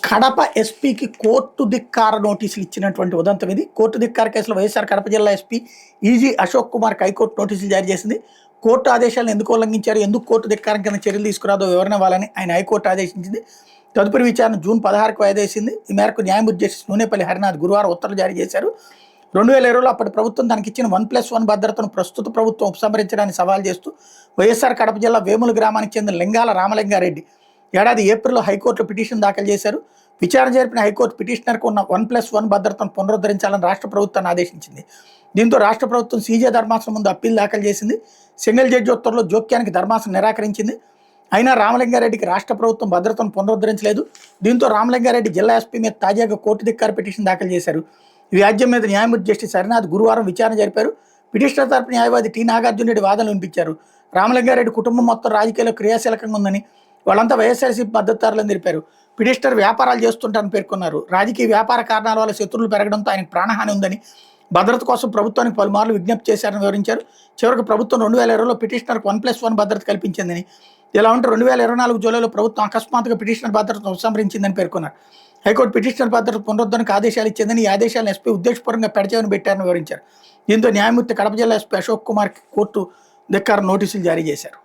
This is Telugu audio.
కడప ఎస్పీకి కోర్టు ధిక్కార నోటీసులు ఇచ్చినటువంటి ఉదంతం ఇది. కోర్టు ధిక్కార కేసులో వైఎస్ఆర్ కడప జిల్లా ఎస్పీ ఈజీ అశోక్ కుమార్కి హైకోర్టు నోటీసులు జారీ చేసింది. కోర్టు ఆదేశాలను ఎందుకు ఉల్లంఘించారు, ఎందుకు కోర్టు ధిక్కారం కింద చర్యలు తీసుకురాదో వివరణ ఇవ్వాలని ఆయన హైకోర్టు ఆదేశించింది. తదుపరి విచారణ జూన్ 16కు వాయిదా వేసింది. ఈ మేరకు న్యాయమూర్తి జస్టిస్ నూనేపల్లి హరినాథ్ గురువారం ఉత్తర్వులు జారీ చేశారు. 2020లో అప్పటి ప్రభుత్వం తనకిచ్చిన 1+1 భద్రతను ప్రస్తుత ప్రభుత్వం ఉపసంహరించడానికి సవాల్ చేస్తూ వైఎస్ఆర్ కడప జిల్లా వేముల గ్రామానికి చెందిన లింగాల రామలింగారెడ్డి ఏడాది ఏప్రిల్లో హైకోర్టులో పిటిషన్ దాఖలు చేశారు. విచారణ జరిపిన హైకోర్టు పిటిషనర్కు ఉన్న 1+1 భద్రతను పునరుద్ధరించాలని రాష్ట్ర ప్రభుత్వాన్ని ఆదేశించింది. దీంతో రాష్ట్ర ప్రభుత్వం సీజే ధర్మాసనం ముందు అప్పీల్ దాఖలు చేసింది. సింగిల్ జడ్జి ఉత్తర్వులో జోక్యానికి ధర్మాసనం నిరాకరించింది. అయినా రామలింగారెడ్డికి రాష్ట్ర ప్రభుత్వం భద్రతను పునరుద్ధరించలేదు. దీంతో రామలింగారెడ్డి జిల్లా ఎస్పీ మీద తాజాగా కోర్టు ధిక్కార పిటిషన్ దాఖలు చేశారు. ఈ వ్యాజ్యం మీద న్యాయమూర్తి జస్టిస్ హరినాథ్ గురువారం విచారణ జరిపారు. పిటిషనర్ తరపు న్యాయవాది టీ నాగార్జున రెడ్డి వాదనలు వినిపించారు. రామలింగారెడ్డి కుటుంబం మొత్తం రాజకీయాల్లో క్రియాశీలకంగా ఉందని, వాళ్ళంతా వైఎస్ఆర్సీపీ మద్దతుదారులని తెలిపారు. పిటిషనర్ వ్యాపారాలు చేస్తుంటారని పేర్కొన్నారు. రాజకీయ వ్యాపార కారణాల వల్ల శత్రువులు పెరగడంతో ఆయనకు ప్రాణహాని ఉందని, భద్రత కోసం ప్రభుత్వానికి పలుమార్లు విజ్ఞప్తి చేశారని వివరించారు. చివరికి ప్రభుత్వం 2020లో పిటిషనర్కు 1+1 భద్రత కల్పించిందని, ఇలా ఉంటే 2024 జూలైలో ప్రభుత్వం అకస్మాత్తుగా పిటిషనర్ భద్రతను ఉపసంహరించిందని పేర్కొన్నారు. హైకోర్టు పిటిషనర్ భద్రత పునరుద్ధరణకు ఆదేశాలు ఇచ్చిందని, ఈ ఆదేశాలను ఎస్పీ ఉద్దేశపూర్వకంగా పెడచేవని పెట్టారని వివరించారు. దీంతో న్యాయమూర్తి కడప జిల్లా ఎస్పీ అశోక్ కుమార్కి కోర్టు ధిక్కార నోటీసులు జారీ చేశారు.